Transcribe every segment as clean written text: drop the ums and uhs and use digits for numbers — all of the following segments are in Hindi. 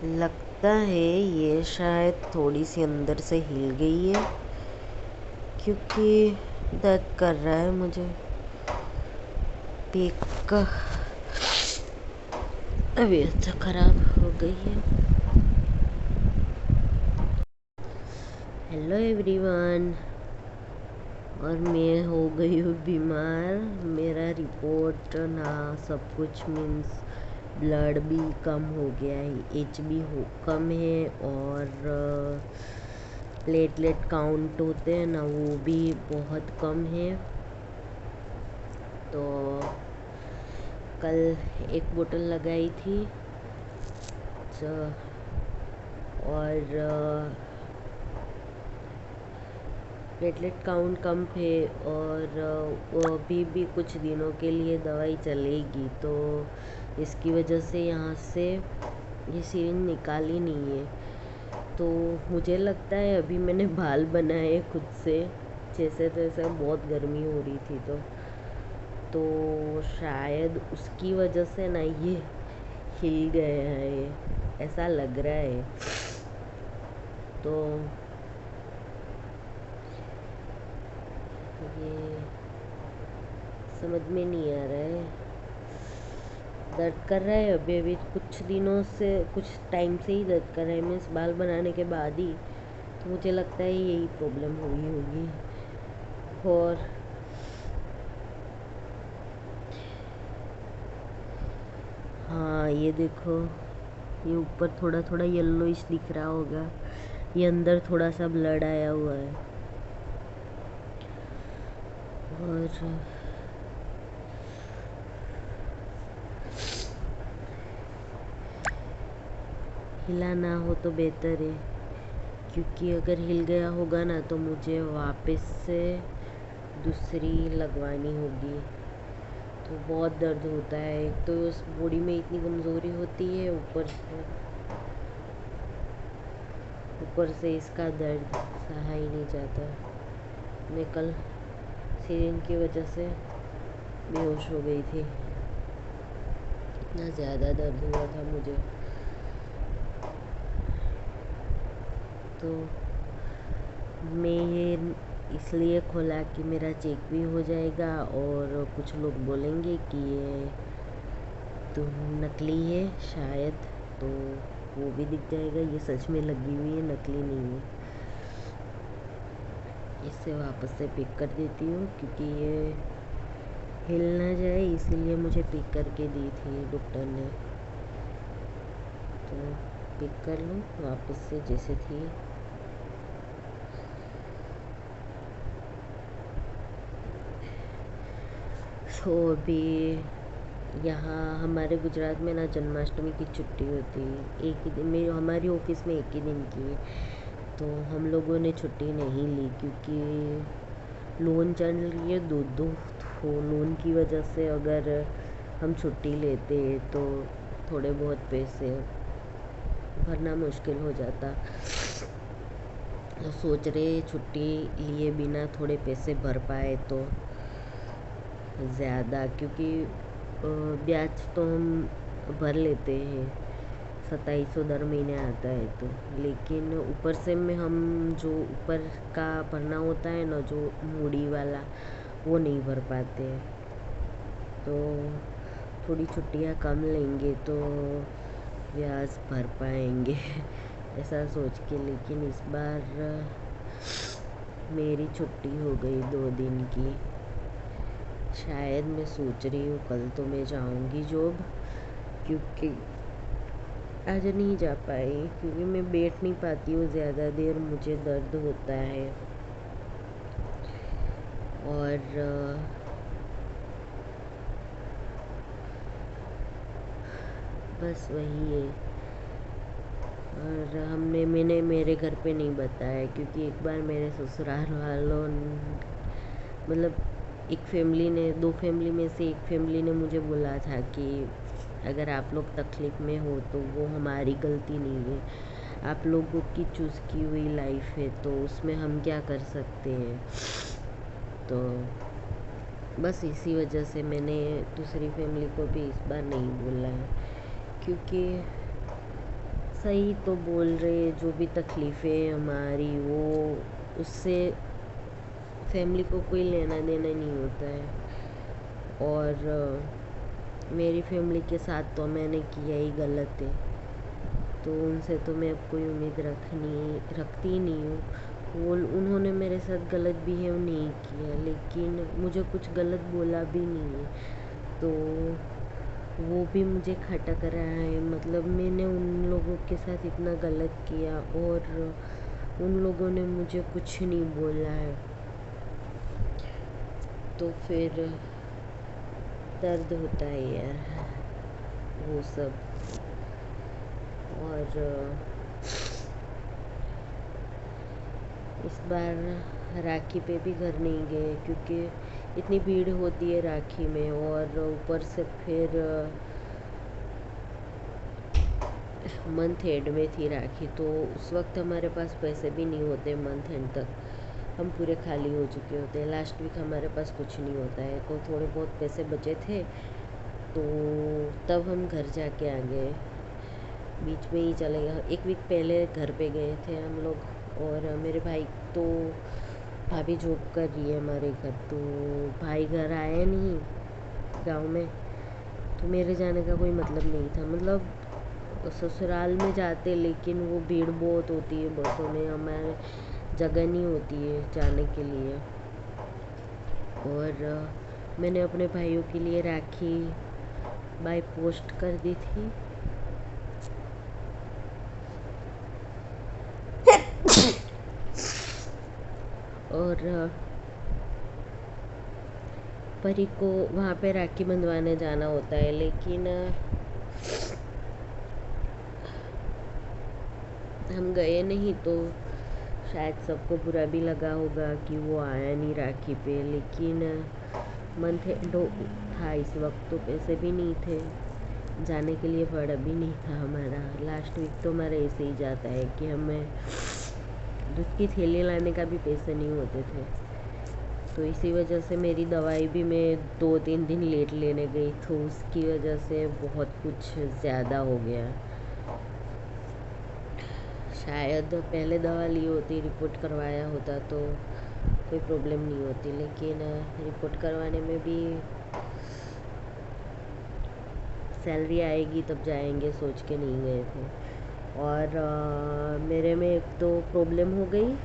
लगता है ये शायद थोड़ी सी अंदर से हिल गई है, क्योंकि दर्द कर रहा है मुझे पीक का। तबीयत तो खराब हो गई है। हेलो एवरीवन, और मैं हो गई हूँ बीमार। मेरा रिपोर्ट ना सब कुछ मीन्स ब्लड भी कम हो गया है, एच बी कम है, और प्लेटलेट काउंट होते हैं ना वो भी बहुत कम है। तो कल एक बोतल लगाई थी और प्लेटलेट काउंट कम थे, और वो अभी भी कुछ दिनों के लिए दवाई चलेगी। तो इसकी वजह से यहाँ से ये सिरिंज निकाली नहीं है। तो मुझे लगता है अभी मैंने बाल बनाए खुद से, जैसे तैसे, बहुत गर्मी हो रही थी तो शायद उसकी वजह से ना ये हिल गया है, ऐसा लग रहा है। तो ये समझ में नहीं आ रहा है, दर्द कर रहा है अभी अभी कुछ दिनों से, कुछ टाइम से ही दर्द कर रहा है, मीन्स बाल बनाने के बाद ही। तो मुझे लगता है यही प्रॉब्लम हुई होगी। और हाँ, ये देखो, ये ऊपर थोड़ा थोड़ा येलोइश दिख रहा होगा, ये अंदर थोड़ा सा ब्लड आया हुआ है। और हिला ना हो तो बेहतर है, क्योंकि अगर हिल गया होगा ना तो मुझे वापस से दूसरी लगवानी होगी। तो बहुत दर्द होता है, एक तो उस बॉडी में इतनी कमज़ोरी होती है, ऊपर से इसका दर्द सहा ही नहीं जाता। मैं कल सीरिन की वजह से बेहोश हो गई थी, इतना ज़्यादा दर्द हुआ था मुझे। तो मैं ये इसलिए खोला कि मेरा चेक भी हो जाएगा, और कुछ लोग बोलेंगे कि ये तो नकली है शायद, तो वो भी दिख जाएगा ये सच में लगी हुई है, नकली नहीं है। इससे वापस से पिक कर देती हूँ, क्योंकि ये हिल ना जाए, इसीलिए मुझे पिक करके दी थी डॉक्टर ने। तो पिक कर लूँ वापस से जैसे थी। तो अभी यहाँ हमारे गुजरात में ना जन्माष्टमी की छुट्टी होती है, एक ही दिन में, हमारी ऑफिस में एक ही दिन की है। तो हम लोगों ने छुट्टी नहीं ली, क्योंकि लोन चल रही है दो दो, तो लोन की वजह से अगर हम छुट्टी लेते तो थोड़े बहुत पैसे भरना मुश्किल हो जाता। तो सोच रहे छुट्टी लिए बिना थोड़े पैसे भर पाए तो ज़्यादा, क्योंकि ब्याज तो हम भर लेते हैं, 2700 दर महीने आता है। तो लेकिन ऊपर से में हम जो ऊपर का भरना होता है ना, जो मूड़ी वाला, वो नहीं भर पाते हैं। तो थोड़ी छुट्टियाँ कम लेंगे तो ब्याज भर पाएंगे ऐसा सोच के। लेकिन इस बार मेरी छुट्टी हो गई 2 दिन की। शायद मैं सोच रही हूँ कल तो मैं जाऊँगी जॉब, क्योंकि आज नहीं जा पाई, क्योंकि मैं बैठ नहीं पाती हूँ ज़्यादा देर, मुझे दर्द होता है। और बस वही है। और मैंने मेरे घर पे नहीं बताया, क्योंकि एक बार मेरे ससुराल वालों, मतलब एक फैमिली ने, 2 फैमिली में से एक फैमिली ने मुझे बोला था कि अगर आप लोग तकलीफ़ में हो तो वो हमारी गलती नहीं है, आप लोगों की चूज़ की हुई लाइफ है, तो उसमें हम क्या कर सकते हैं। तो बस इसी वजह से मैंने दूसरी फैमिली को भी इस बार नहीं बोला है, क्योंकि सही तो बोल रहे, जो भी तकलीफ़ें हमारी वो उससे फैमिली को कोई लेना देना नहीं होता है। और मेरी फैमिली के साथ तो मैंने किया ही गलत है, तो उनसे तो मैं अब कोई उम्मीद रखती ही नहीं हूँ। वो उन्होंने मेरे साथ गलत बिहेव नहीं किया, लेकिन मुझे कुछ गलत बोला भी नहीं है, तो वो भी मुझे खटक रहा है। मतलब मैंने उन लोगों के साथ इतना गलत किया और उन लोगों ने मुझे कुछ नहीं बोला है, तो फिर दर्द होता है यार वो सब। और इस बार राखी पे भी घर नहीं गए क्योंकि इतनी भीड़ होती है राखी में, और ऊपर से फिर मंथ एंड में थी राखी, तो उस वक्त हमारे पास पैसे भी नहीं होते। मंथ एंड तक हम पूरे खाली हो चुके होते हैं। लास्ट वीक हमारे पास कुछ नहीं होता है, तो थोड़े बहुत पैसे बचे थे, तो तब हम घर जाके आ गए। बीच में ही चले गए, एक वीक पहले घर पे गए थे हम लोग। और मेरे भाई तो भाभी जॉब कर रही है हमारे घर, तो भाई घर आया नहीं गांव में, तो मेरे जाने का कोई मतलब नहीं था। मतलब ससुराल में जाते, लेकिन वो भीड़ बहुत होती है बसों में, हमारे जगह नहीं होती है जाने के लिए। और मैंने अपने भाइयों के लिए राखी बाय पोस्ट कर दी थी। और परी को वहाँ पे राखी बंधवाने जाना होता है, लेकिन हम गए नहीं, तो शायद सबको बुरा भी लगा होगा कि वो आया नहीं राखी पे। लेकिन मंथ एंड था इस वक्त, तो पैसे भी नहीं थे जाने के लिए, बड़ा भी नहीं था हमारा। लास्ट वीक तो हमारा ऐसे ही जाता है कि हमें दूध की थैली लाने का भी पैसे नहीं होते थे, तो इसी वजह से मेरी दवाई भी मैं 2-3 दिन लेट लेने गई, तो उसकी वजह से बहुत कुछ ज़्यादा हो गया। शायद पहले दवा ली होती, रिपोर्ट करवाया होता तो कोई प्रॉब्लम नहीं होती, लेकिन रिपोर्ट करवाने में भी सैलरी आएगी तब जाएंगे सोच के नहीं गए थे। और मेरे में एक तो प्रॉब्लम हो गई,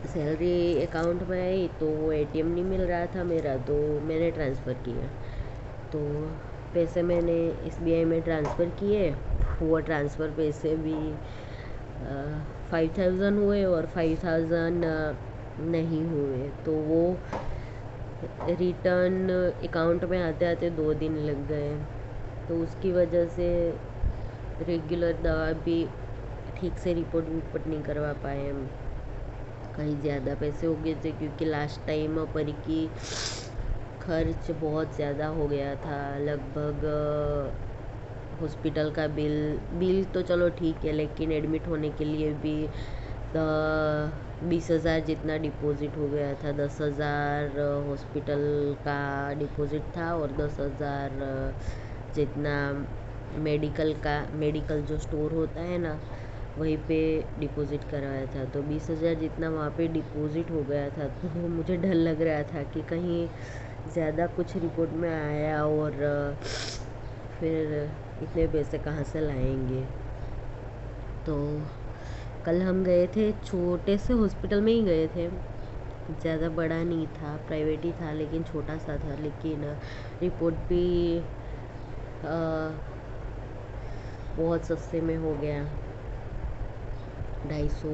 सैलरी अकाउंट में आई तो वो एटीएम नहीं मिल रहा था मेरा, तो मैंने ट्रांसफ़र किया। तो पैसे मैंने एसबीआई में ट्रांसफ़र किए, वो ट्रांसफ़र पैसे भी 5000 हुए और 5000 नहीं हुए, तो वो रिटर्न अकाउंट में आते आते 2 दिन लग गए। तो उसकी वजह से रेगुलर दवा भी ठीक से रिपोर्ट विपोर्ट नहीं करवा पाए हम। कहीं ज़्यादा पैसे हो गए थे, क्योंकि लास्ट टाइम परी की खर्च बहुत ज़्यादा हो गया था। लगभग हॉस्पिटल का बिल तो चलो ठीक है, लेकिन एडमिट होने के लिए भी 20,000 जितना डिपॉज़िट हो गया था। 10,000 हॉस्पिटल का डिपॉज़िट था, और 10,000 जितना मेडिकल जो स्टोर होता है ना, वहीं पे डिपॉज़िट करवाया था। तो 20,000 जितना वहाँ पे डिपॉज़िट हो गया था, तो मुझे डर लग रहा था कि कहीं ज़्यादा कुछ रिपोर्ट में आया और फिर इतने पैसे कहाँ से लाएंगे। तो कल हम गए थे, छोटे से हॉस्पिटल में ही गए थे, ज़्यादा बड़ा नहीं था, प्राइवेट ही था, लेकिन छोटा सा था। लेकिन रिपोर्ट भी बहुत सस्ते में हो गया, 250,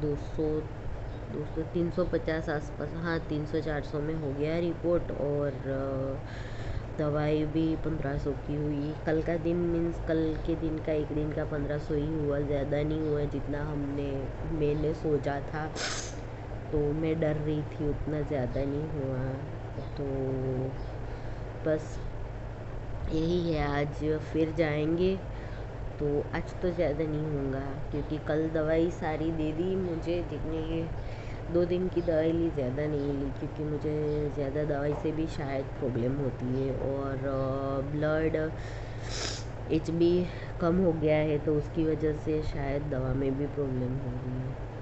200, 350 आसपास, हाँ 300-400 में हो गया रिपोर्ट। और दवाई भी 1500 की हुई। कल का दिन मीन्स कल के दिन का एक दिन का 1500 ही हुआ, ज़्यादा नहीं हुआ जितना मैंने सोचा था। तो मैं डर रही थी उतना ज़्यादा नहीं हुआ। तो बस यही है, आज फिर जाएंगे, तो आज तो ज़्यादा नहीं होगा, क्योंकि कल दवाई सारी दे दी मुझे। जितनी 2 दिन की दवाई ली, ज़्यादा नहीं ली, क्योंकि मुझे ज़्यादा दवाई से भी शायद प्रॉब्लम होती है। और ब्लड HB कम हो गया है, तो उसकी वजह से शायद दवा में भी प्रॉब्लम हो रही है।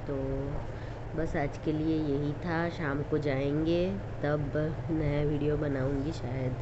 तो बस आज के लिए यही था, शाम को जाएंगे तब नया वीडियो बनाऊंगी शायद।